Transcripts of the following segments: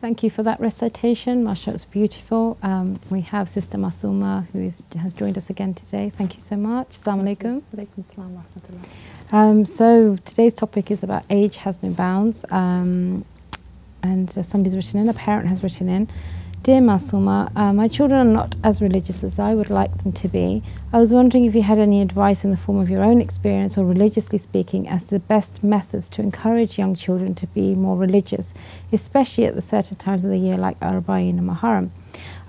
Thank you for that recitation. Masha, it's beautiful. We have Sister Masuma, who has joined us again today. Thank you so much. Assalamu alaikum. Alaikum assalam wa rahmatullah. So today's topic is about age has no bounds. And somebody's written in, a parent has written in, Dear Masuma, my children are not as religious as I would like them to be. I was wondering if you had any advice in the form of your own experience or religiously speaking as to the best methods to encourage young children to be more religious, especially at the certain times of the year like Arba'in and Muharram.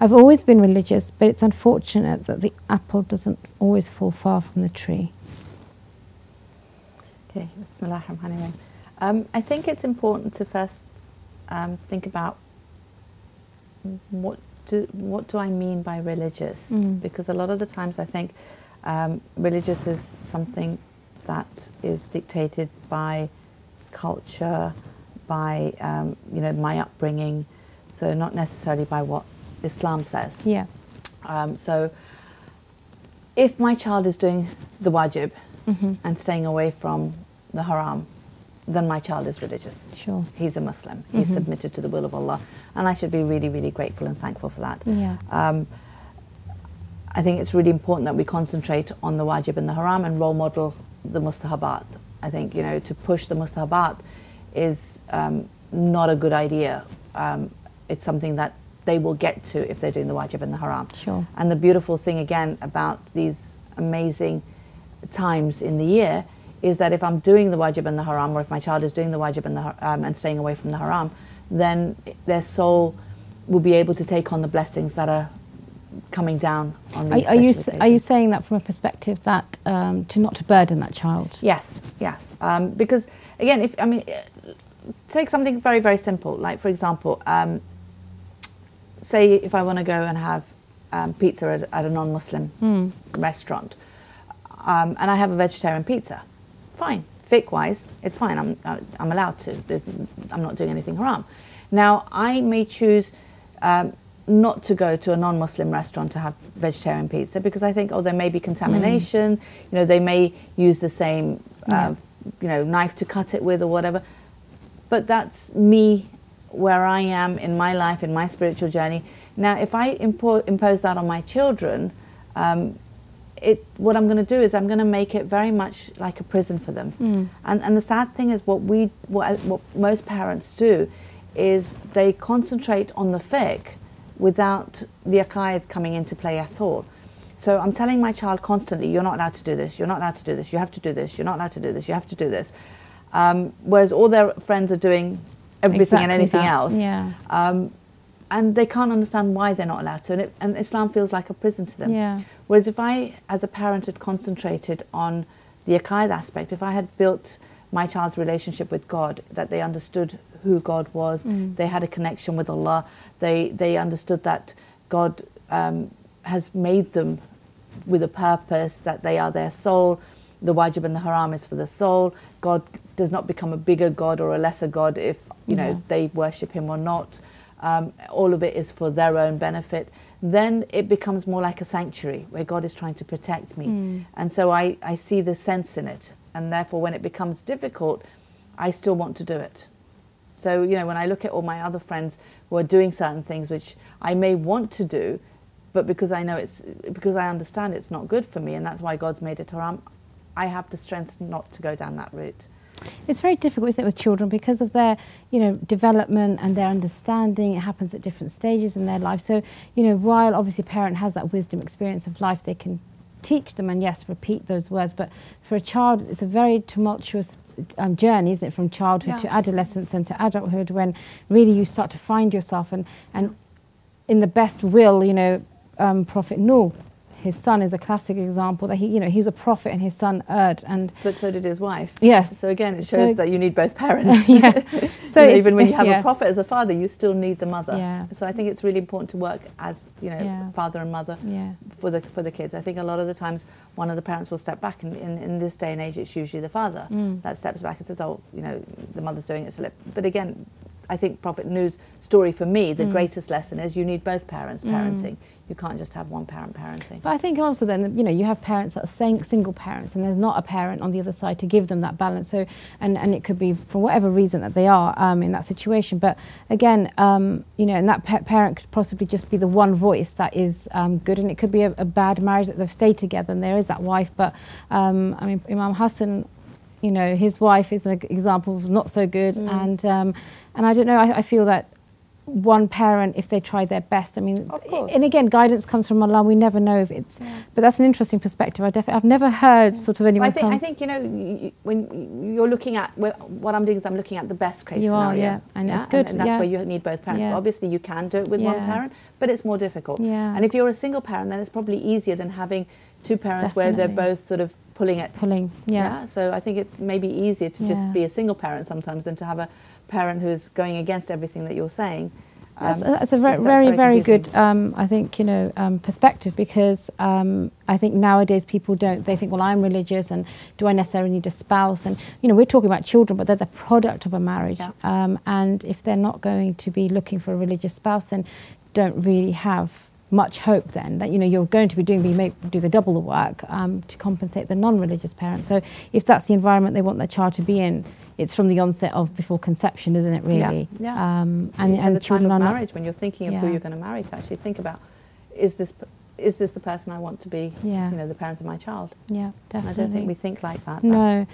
I've always been religious, but it's unfortunate that the apple doesn't always fall far from the tree. Okay, Bismillah ar-Rahman ar-Rahim. I think it's important to first think about what do I mean by religious? Because a lot of the times I think religious is something that is dictated by culture, by my upbringing, so not necessarily by what Islam says. Yeah. So if my child is doing the wajib and staying away from the haram, then my child is religious. Sure. He's a Muslim. He's submitted to the will of Allah. And I should be really, really grateful and thankful for that. Yeah. I think it's really important that we concentrate on the wajib and the haram and role model the mustahabat. I think, to push the mustahabat is not a good idea. It's something that they will get to if they're doing the wajib and the haram. Sure. And the beautiful thing, again, about these amazing times in the year is that if I'm doing the wajib and the haram, or if my child is doing the wajib and and staying away from the haram, then their soul will be able to take on the blessings that are coming down on these special occasions. Are you saying that from a perspective that not to burden that child? Yes, yes. Because again, take something very, very simple. Like for example, say if I want to go and have pizza at a non-Muslim restaurant, and I have a vegetarian pizza. Fine, fiqh-wise, it's fine. I'm allowed to. I'm not doing anything haram. Now, I may choose not to go to a non-Muslim restaurant to have vegetarian pizza because I think, there may be contamination. They may use the same, knife to cut it with or whatever. But that's me, where I am in my life, in my spiritual journey. Now, if I impose that on my children, what I'm going to do is I'm going to make it very much like a prison for them. And the sad thing is what most parents do is they concentrate on the fiqh without the aqaid coming into play at all. So I'm telling my child constantly, you're not allowed to do this, you're not allowed to do this, you have to do this, you're not allowed to do this, you have to do this. Whereas all their friends are doing everything and anything else. Yeah. And they can't understand why they're not allowed to, and Islam feels like a prison to them. Yeah. Whereas if I, as a parent, had concentrated on the aqaid aspect, if I had built my child's relationship with God, that they understood who God was, they had a connection with Allah, they understood that God has made them with a purpose, that they are their soul, the wajib and the haram is for the soul, God does not become a bigger God or a lesser God if they worship him or not. All of it is for their own benefit. Then it becomes more like a sanctuary where God is trying to protect me. And so I see the sense in it. And therefore, when it becomes difficult, I still want to do it. So, when I look at all my other friends who are doing certain things which I may want to do, but because I understand it's not good for me, and that's why God's made it haram, I have the strength not to go down that route. It's very difficult, isn't it, with children because of their, development and their understanding. It happens at different stages in their life. So, while obviously a parent has that wisdom, experience of life, they can teach them and yes, repeat those words. But for a child, it's a very tumultuous journey, isn't it, from childhood to adolescence and to adulthood, when really you start to find yourself and in the best will, Prophet Nuh, his son is a classic example that he was a prophet and his son erred, but so did his wife. Yes. So again, it shows that you need both parents. Yeah. So even when you have a prophet as a father, you still need the mother. Yeah. So I think it's really important to work as father and mother for the kids. I think a lot of the times one of the parents will step back, and in this day and age, it's usually the father that steps back and says, "Oh, the mother's doing it." So but again, I think Prophet Nuh's story for me, the greatest lesson is you need both parents parenting. You can't just have one parent parenting. But I think also then, you know, you have parents that are single parents and there's not a parent on the other side to give them that balance. So, and it could be for whatever reason that they are in that situation. But again, you know, and that parent could possibly just be the one voice that is good, and it could be a bad marriage that they've stayed together and there is that wife. But I mean, Imam Hussein, you know, his wife is an example of not so good. And I don't know, I feel that one parent, if they try their best, I mean, of course. And again, guidance comes from Allah. We never know if it's, but that's an interesting perspective. I've never heard sort of anyone. I think you know, when you're looking at what I'm doing is I'm looking at the best case scenario. And it's good, and that's where you need both parents. But obviously, you can do it with one parent, but it's more difficult. And if you're a single parent, then it's probably easier than having two parents where they're both sort of pulling. So I think it's maybe easier to just be a single parent sometimes than to have a parent who's going against everything that you're saying. That's a very good, I think, you know, perspective, because I think nowadays people they think, well, I'm religious and do I necessarily need a spouse? And, you know, we're talking about children, but they're the product of a marriage. And if they're not going to be looking for a religious spouse, then don't really have much hope then that, you know, you're going to be doing, you may do the double the work to compensate the non-religious parents. So if that's the environment they want their child to be in, it's from the onset of before conception, isn't it, really? And the children time of marriage, when you're thinking of who you're going to marry, to actually think about, is this the person I want to be, you know, the parent of my child? Yeah, definitely. I don't think we think like that. No.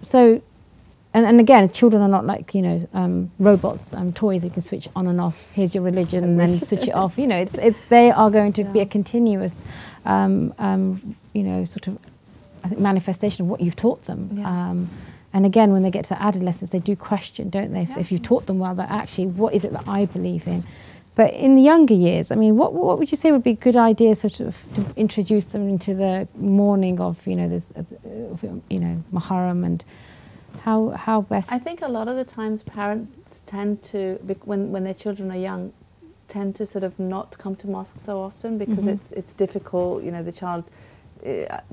So, and again, children are not like, you know, robots, toys you can switch on and off. Here's your religion, and then switch it off. You know, it's they are going to be a continuous, you know, sort of, I think, manifestation of what you've taught them. And again, when they get to adolescence, they do question, don't they? If you've taught them well, that actually, what is it that I believe in? But in the younger years, I mean, what would you say would be a good idea, sort of, to introduce them into the mourning of, you know, this, you know, Muharram, and how best? I think a lot of the times parents tend to, when their children are young, tend to sort of not come to mosque so often because it's difficult. You know, the child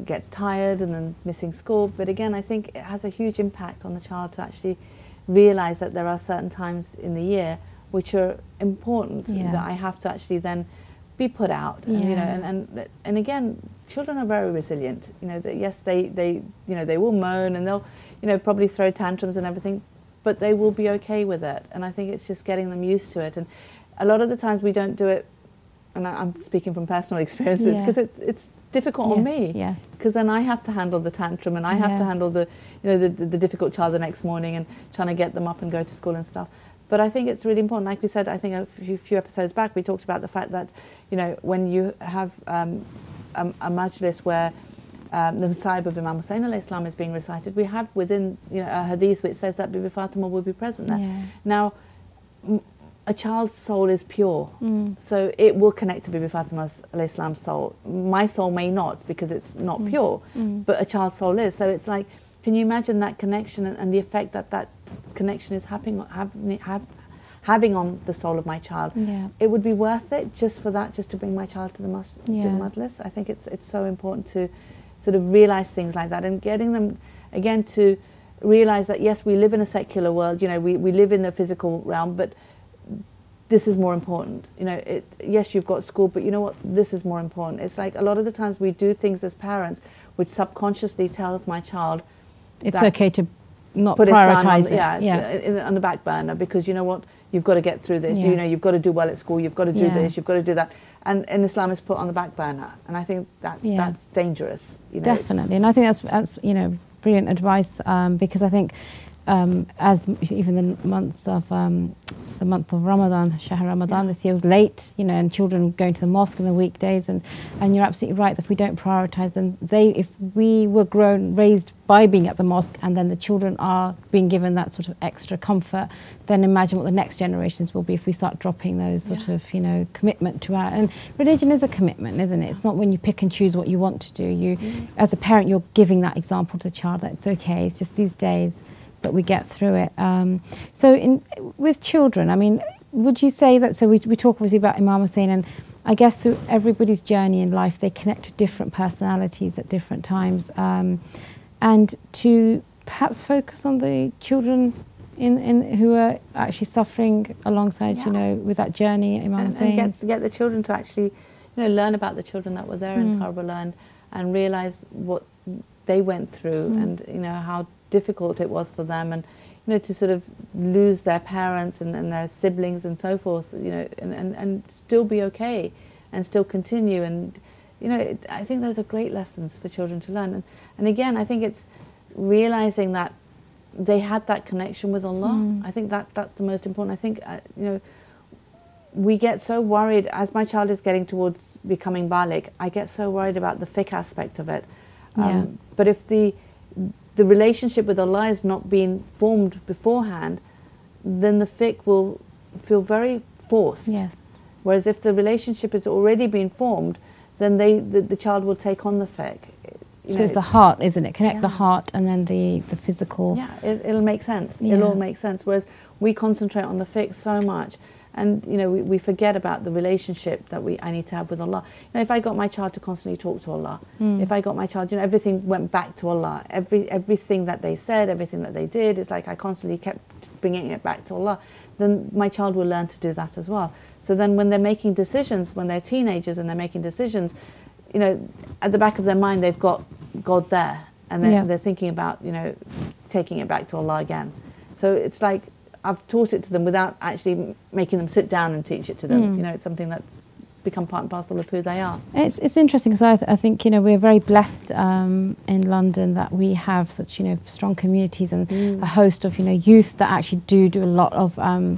gets tired and then missing school. But again, I think it has a huge impact on the child to actually realise that there are certain times in the year which are important that I have to actually then be put out. And, you know, and again, children are very resilient. You know, that yes, they you know, they will moan and they'll, you know, probably throw tantrums and everything, but they will be okay with it. And I think it's just getting them used to it. And a lot of the times we don't do it, and I'm speaking from personal experiences, because it's difficult on me, because then I have to handle the tantrum and I have to handle the, you know, the difficult child the next morning and trying to get them up and go to school and stuff. But I think it's really important, like we said, I think a few episodes back, we talked about the fact that, you know, when you have a majlis where the Masayib of Imam Hussein al-Islam is being recited, we have within, you know, a hadith which says that Bibi Fatima will be present there. Now, a child's soul is pure, so it will connect to Bibi Fatima's al-Islam's soul. My soul may not, because it's not pure, but a child's soul is. So it's like, can you imagine that connection and the effect that that connection is having on the soul of my child? It would be worth it just for that, just to bring my child to the majlis. I think it's so important to sort of realise things like that, and getting them again to realise that yes, we live in a secular world. You know, we live in a physical realm, but this is more important. You know, yes, you've got school, but you know what? This is more important. It's like a lot of the times we do things as parents which subconsciously tells my child it's okay to not put prioritise it on the back burner, because you know what? You've got to get through this. You know, you've got to do well at school. You've got to do this. You've got to do that. And Islam is put on the back burner, and I think that's dangerous. You know, definitely, and I think that's you know, brilliant advice, because I think as even the month of Ramadan, Shahr Ramadan this year was late, you know, and children going to the mosque in the weekdays, and you're absolutely right that if we don't prioritise them, if we were raised by being at the mosque, and then the children are being given that sort of extra comfort, then imagine what the next generations will be if we start dropping those sort of, you know, commitment to our, and religion is a commitment, isn't it? It's not when you pick and choose what you want to do. You, as a parent, you're giving that example to the child that it's okay, it's just these days, but we get through it. So with children, I mean, would you say that, so we talk obviously about Imam Hussein, and I guess through everybody's journey in life, they connect to different personalities at different times, and to perhaps focus on the children who are actually suffering alongside, you know, with that journey, Imam Hussein. And get the children to actually, you know, learn about the children that were there in Karbala and realize what they went through and, you know, how difficult it was for them, and, you know, to sort of lose their parents and their siblings and so forth, you know, and still be okay and still continue. And, you know, I think those are great lessons for children to learn. And again, I think it's realizing that they had that connection with Allah. I think that's the most important. I think, you know, we get so worried, as my child is getting towards becoming baligh, I get so worried about the fiqh aspect of it. But if the relationship with Allah is not being formed beforehand, then the fiqh will feel very forced. Yes. Whereas if the relationship is already been formed, then the child will take on the fiqh. So it's the heart, isn't it? Connect the heart and then the physical. Yeah, it'll make sense. It'll all make sense. Whereas we concentrate on the fiqh so much, and, you know, we forget about the relationship that I need to have with Allah. You know, if I got my child to constantly talk to Allah, if I got my child, you know, everything went back to Allah. Everything that they said, everything that they did, it's like I constantly kept bringing it back to Allah. Then my child will learn to do that as well. So then when they're making decisions, when they're teenagers and they're making decisions, you know, at the back of their mind they've got God there, and they're thinking about, you know, taking it back to Allah again. So it's like I've taught it to them without actually making them sit down and teach it to them. You know, it's something that's become part and parcel of who they are. It's interesting because I think, you know, we're very blessed in London that we have such, you know, strong communities and a host of, you know, youth that actually do a lot of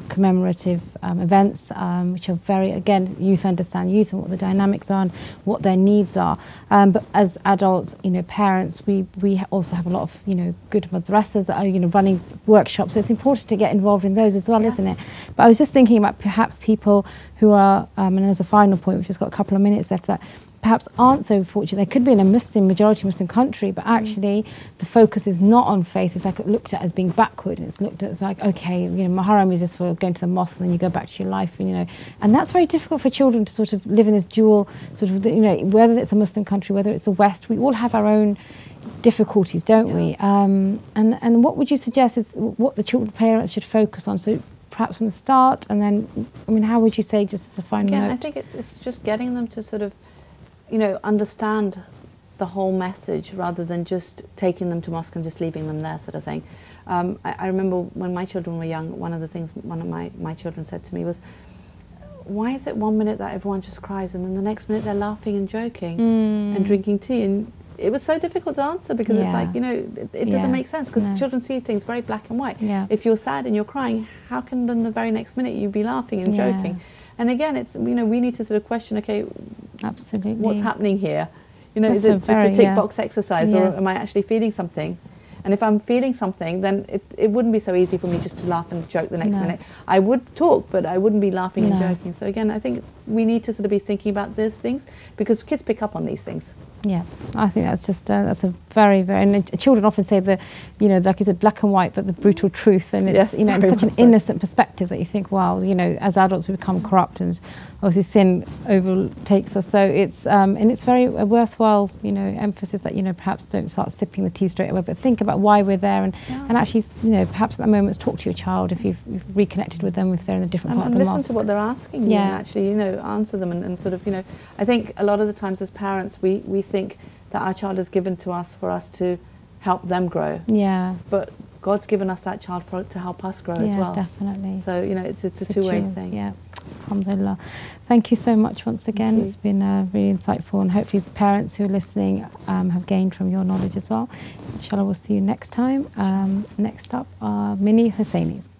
commemorative events, which are very, again, youth understand youth and what the dynamics are and what their needs are. But as adults, you know, parents, we also have a lot of, you know, good madrasas that are, you know, running workshops. So it's important to get involved in those as well, isn't it? But I was just thinking about perhaps people who are, and as a final point, we've just got a couple of minutes left, that perhaps aren't so fortunate. They could be in a majority Muslim country, but actually the focus is not on faith. It's like looked at as being backward. And it's looked at as like, okay, you know, Muharram is just for going to the mosque and then you go back to your life, and, you know, and that's very difficult for children to sort of live in this dual sort of, you know, whether it's a Muslim country, whether it's the West, we all have our own difficulties, don't we? And what would you suggest is what the children, parents should focus on? So perhaps from the start, and then, I mean, how would you say, just as a final note? I think it's just getting them to sort of, you know, understand the whole message rather than just taking them to mosque and just leaving them there, sort of thing. I remember when my children were young, one of the things one of my children said to me was, why is it 1 minute that everyone just cries and then the next minute they're laughing and joking and drinking tea? And it was so difficult to answer because it's like, you know, it doesn't make sense because children see things very black and white. If you're sad and you're crying, how can then the very next minute you be laughing and joking? And again, it's, you know, we need to sort of question, okay, absolutely, what's happening here? You know, is it just a tick box exercise, or am I actually feeling something? And if I'm feeling something, then it wouldn't be so easy for me just to laugh and joke the next minute. I would talk, but I wouldn't be laughing and joking. So again, I think we need to sort of be thinking about these things because kids pick up on these things. Yeah, I think that's just that's a very, very, and children often say the, you know, like you said, black and white, but the brutal truth, and it's, you know, it's such an innocent perspective that you think, wow, you know, as adults we become corrupt, and obviously sin overtakes us. So it's and it's very a worthwhile, you know, emphasis that, you know, perhaps don't start sipping the tea straight away, but think about why we're there, and actually, you know, perhaps at that moment talk to your child if you've reconnected with them, if they're in a different part of the mosque. And listen to what they're asking you, and actually, you know, answer them, and sort of, you know, I think a lot of the times as parents we think that our child is given to us for us to help them grow. Yeah. But God's given us that child to help us grow as well. Definitely. So, you know, it's a two-way thing. Yeah. Alhamdulillah. Thank you so much once again. It's been really insightful, and hopefully the parents who are listening have gained from your knowledge as well. Inshallah, we'll see you next time. Next up are Mini Hussainis.